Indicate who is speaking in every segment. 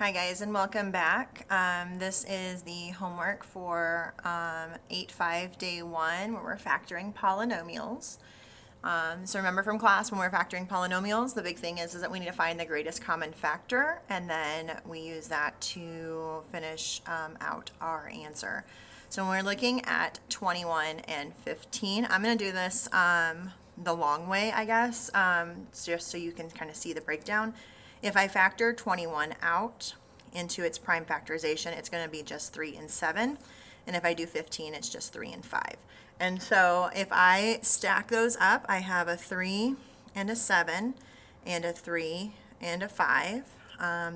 Speaker 1: Hi guys, and welcome back. This is the homework for 8-5 day 1 where we're factoring polynomials. So remember from class, when we're factoring polynomials, the big thing is that we need to find the greatest common factor, and then we use that to finish out our answer. So when we're looking at 21 and 15, I'm going to do this the long way, I guess, just so you can kind of see the breakdown. If I factor 21 out into its prime factorization, it's going to be just 3 and 7. And if I do 15, it's just 3 and 5. And so if I stack those up, I have a 3 and a 7 and a 3 and a 5.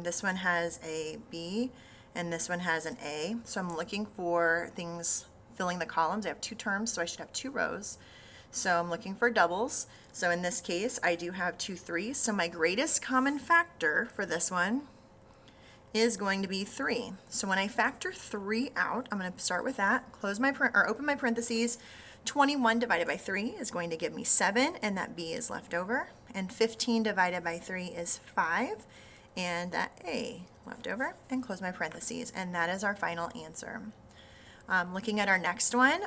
Speaker 1: This one has a B and this one has an A. So I'm looking for things filling the columns. I have 2 terms, so I should have 2 rows. So I'm looking for doubles. So in this case, I do have 2 3s. So my greatest common factor for this one is going to be 3. So when I factor 3 out, I'm going to start with that, close my open my parentheses. 21 divided by 3 is going to give me 7, and that B is left over. And 15 divided by 3 is 5, and that A left over, and close my parentheses. And that is our final answer. Looking at our next one,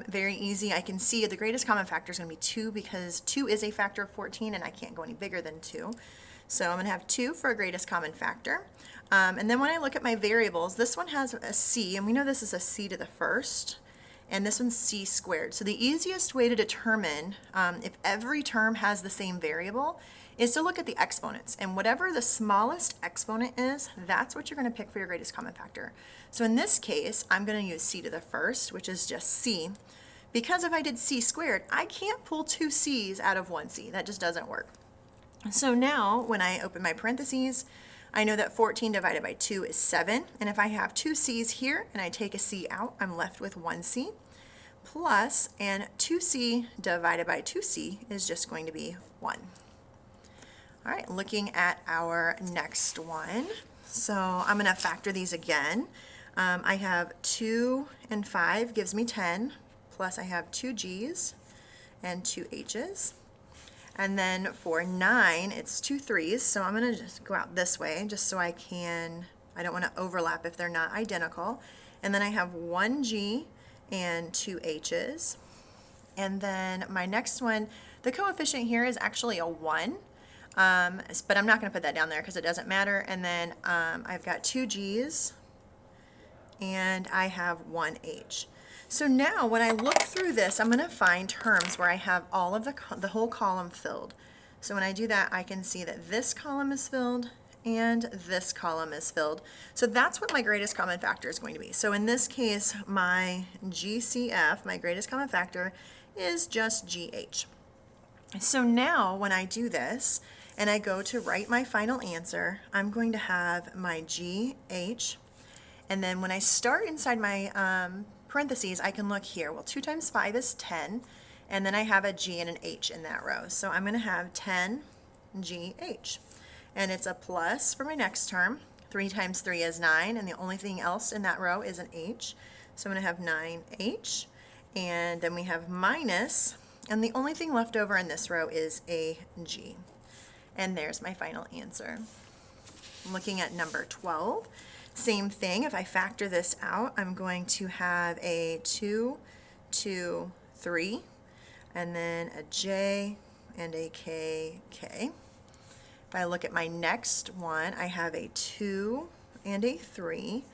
Speaker 1: very easy. I can see the greatest common factor is going to be 2 because 2 is a factor of 14 and I can't go any bigger than 2. So I'm going to have 2 for a greatest common factor. And then when I look at my variables, this one has a c, and we know this is a c to the first, and this one's c squared. So the easiest way to determine if every term has the same variable is to look at the exponents, and whatever the smallest exponent is, that's what you're going to pick for your greatest common factor. So in this case, I'm going to use c to the first, which is just c, because if I did c squared, I can't pull 2 c's out of 1 c. That just doesn't work. So now when I open my parentheses, I know that 14 divided by 2 is 7, and if I have 2 c's here and I take a c out, I'm left with 1 c plus, and 2c divided by 2c is just going to be 1. All right, looking at our next one. So I'm going to factor these again. I have 2 and 5 gives me 10, plus I have 2 g's and 2 h's. And then for 9, it's 2 3's, so I'm going to just go out this way just so I don't want to overlap if they're not identical. And then I have 1 g and 2 h's. And then my next one, the coefficient here is actually a 1. But I'm not going to put that down there because it doesn't matter. And then I've got 2 g's and I have 1 h. So now when I look through this, I'm going to find terms where I have all of the whole column filled. So when I do that, I can see that this column is filled and this column is filled. So that's what my greatest common factor is going to be. So in this case, my GCF, my greatest common factor, is just GH. So now when I do this and I go to write my final answer, I'm going to have my GH, and then when I start inside my parentheses, I can look here. Well, 2 times 5 is 10, and then I have a G and an H in that row. So I'm going to have 10 GH, and it's a plus for my next term. 3 times 3 is 9, and the only thing else in that row is an H. So I'm going to have 9H, and then we have minus, and the only thing left over in this row is a G. And there's my final answer. Looking at number 12, same thing. If I factor this out, I'm going to have a 2, 2, 3, and then a J and a K, K. If I look at my next one, I have a 2 and a 3,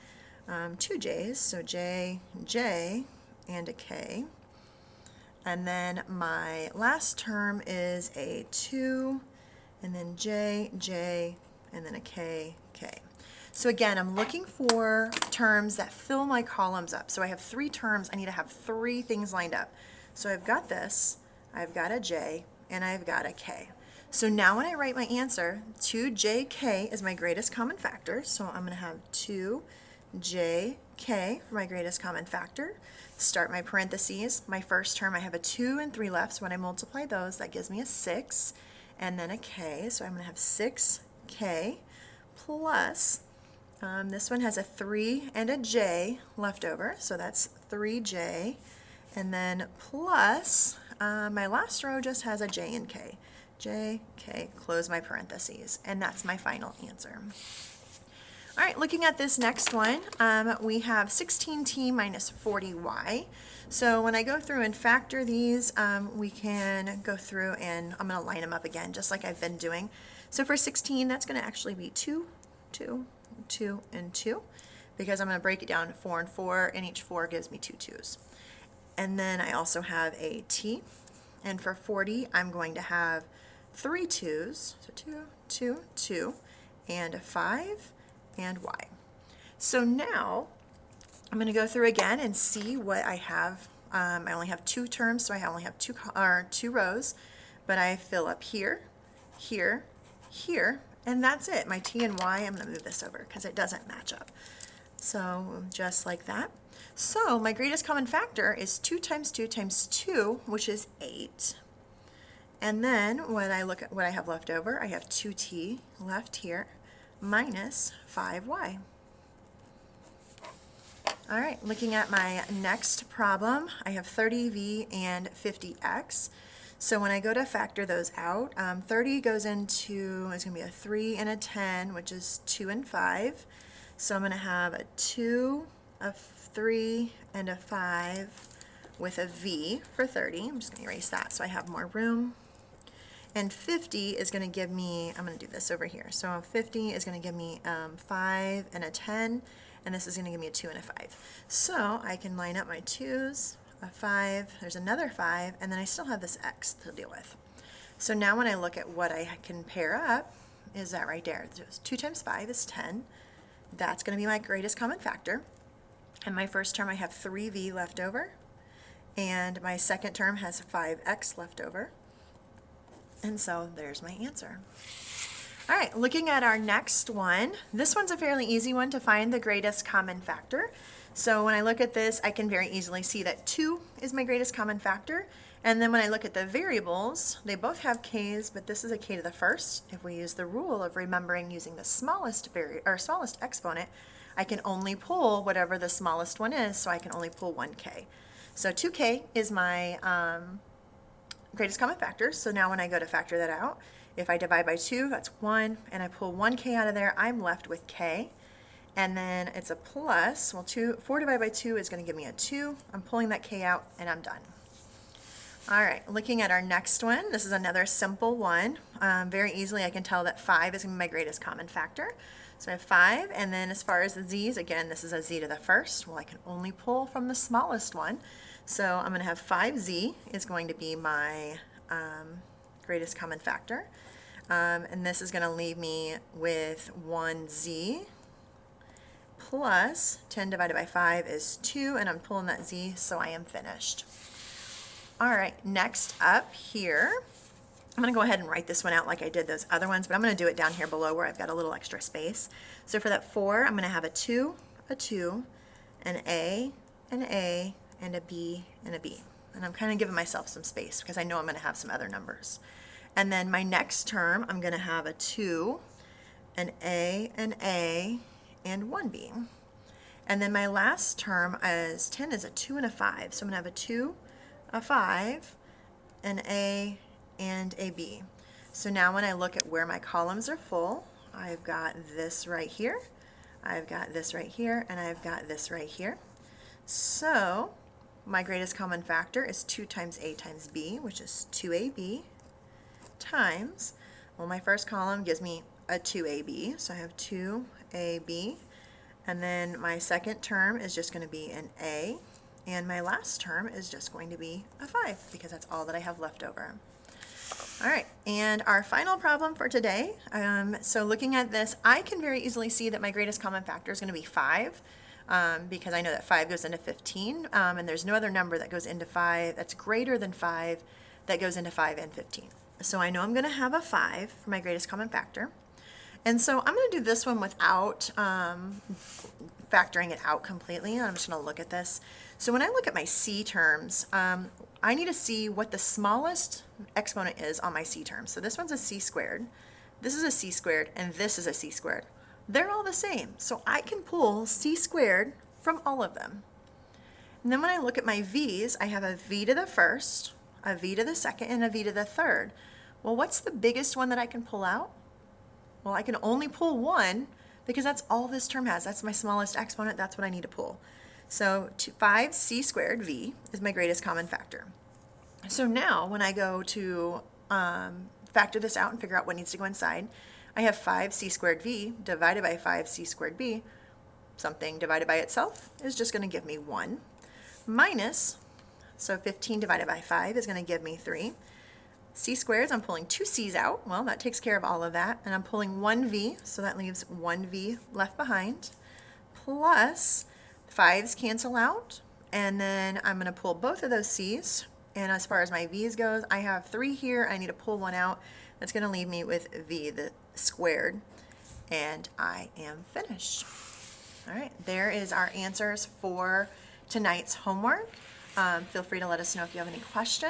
Speaker 1: 2 J's, so J, J, and a K. And then my last term is a 2, and then J, J, and then a K, K. So again, I'm looking for terms that fill my columns up. So I have 3 terms. I need to have 3 things lined up. So I've got this, I've got a J, and I've got a K. So now when I write my answer, 2JK is my greatest common factor. So I'm going to have 2JK for my greatest common factor. Start my parentheses. My first term, I have a 2 and 3 left. So when I multiply those, that gives me a 6 and then a K. So I'm going to have 6K plus, this one has a 3 and a J left over. So that's 3J. And then plus, my last row just has a J and K. J, K, close my parentheses. And that's my final answer. All right, looking at this next one, we have 16t minus 40y. So when I go through and factor these, we can go through and I'm going to line them up again, just like I've been doing. So for 16, that's going to actually be 2, 2, 2, and 2, because I'm going to break it down to 4 and 4, and each 4 gives me 2 2's. And then I also have a t, and for 40, I'm going to have 3 2's, so 2, 2, 2, and a 5, and y. So now I'm going to go through again and see what I have. I only have 2 terms, so I only have 2 rows, but I fill up here, here, here, and that's it. My t and y, I'm going to move this over because it doesn't match up. So just like that. So my greatest common factor is 2 times 2 times 2, which is 8. And then when I look at what I have left over, I have 2t left here minus 5y. All right, looking at my next problem, I have 30v and 50x. So when I go to factor those out, 30 goes into, it's going to be a 3 and a 10, which is 2 and 5. So I'm going to have a 2, a 3, and a 5 with a v for 30. I'm just going to erase that so I have more room. And 50 is going to give me, I'm going to do this over here. So 50 is going to give me 5 and a 10, and this is going to give me a 2 and a 5. So I can line up my 2's, a 5, there's another 5, and then I still have this x to deal with. So now when I look at what I can pair up, is that right there. 2 times 5 is 10. That's going to be my greatest common factor. And my first term I have 3v left over, and my second term has 5x left over. And so there's my answer. All right, looking at our next one, this one's a fairly easy one to find the greatest common factor. So when I look at this, I can very easily see that 2 is my greatest common factor. And then when I look at the variables, they both have k's, but this is a k to the first. If we use the rule of remembering using the smallest exponent, I can only pull whatever the smallest one is, so I can only pull 1k. So 2k is my greatest common factor. So now when I go to factor that out, if I divide by 2, that's 1, and I pull 1k out of there, I'm left with k. And then it's a plus, well, 4 divided by 2 is going to give me a 2. I'm pulling that k out, and I'm done. All right, looking at our next one, this is another simple one. Very easily I can tell that 5 is going to be my greatest common factor. So I have 5, and then as far as the z's, again, this is a z to the first. Well, I can only pull from the smallest one. So I'm going to have 5z is going to be my greatest common factor. And this is going to leave me with 1z plus 10 divided by 5 is 2, and I'm pulling that z, so I am finished. All right, next up here, I'm going to go ahead and write this one out like I did those other ones, but I'm going to do it down here below where I've got a little extra space. So for that 4, I'm going to have a 2, an A, and a B, and a B. And I'm kind of giving myself some space because I know I'm going to have some other numbers. And then my next term, I'm going to have a 2, an A, and 1B. And then my last term is 10 is a 2 and a 5. So I'm going to have a 2, a 5, an A, and a B. So now when I look at where my columns are full, I've got this right here, I've got this right here, and I've got this right here. So my greatest common factor is 2 times A times B, which is 2AB, times, well, my first column gives me a 2AB, so I have 2AB, and then my second term is just going to be an A, and my last term is just going to be a 5, because that's all that I have left over. All right, and our final problem for today, so looking at this, I can very easily see that my greatest common factor is going to be 5, because I know that 5 goes into 15, and there's no other number that goes into 5 that's greater than 5 that goes into 5 and 15. So I know I'm going to have a 5 for my greatest common factor. And so I'm going to do this one without factoring it out completely. I'm just going to look at this. So when I look at my C terms, I need to see what the smallest exponent is on my C terms. So this one's a C squared, this is a C squared, and this is a C squared. They're all the same. So I can pull C squared from all of them. And then when I look at my V's, I have a V to the first, a V to the second, and a V to the third. Well, what's the biggest one that I can pull out? Well, I can only pull one, because that's all this term has. That's my smallest exponent. That's what I need to pull. So 5c squared v is my greatest common factor. So now when I go to factor this out and figure out what needs to go inside, I have 5c squared v divided by 5c squared b. Something divided by itself is just going to give me 1 minus, so 15 divided by 5 is going to give me 3. C squares, I'm pulling 2 c's out. Well, that takes care of all of that. And I'm pulling 1v, so that leaves 1v left behind. Plus, 5's cancel out. And then I'm going to pull both of those c's. And as far as my v's goes, I have 3 here. I need to pull 1 out. That's going to leave me with v the squared. And I am finished. All right, there is our answers for tonight's homework. Feel free to let us know if you have any questions.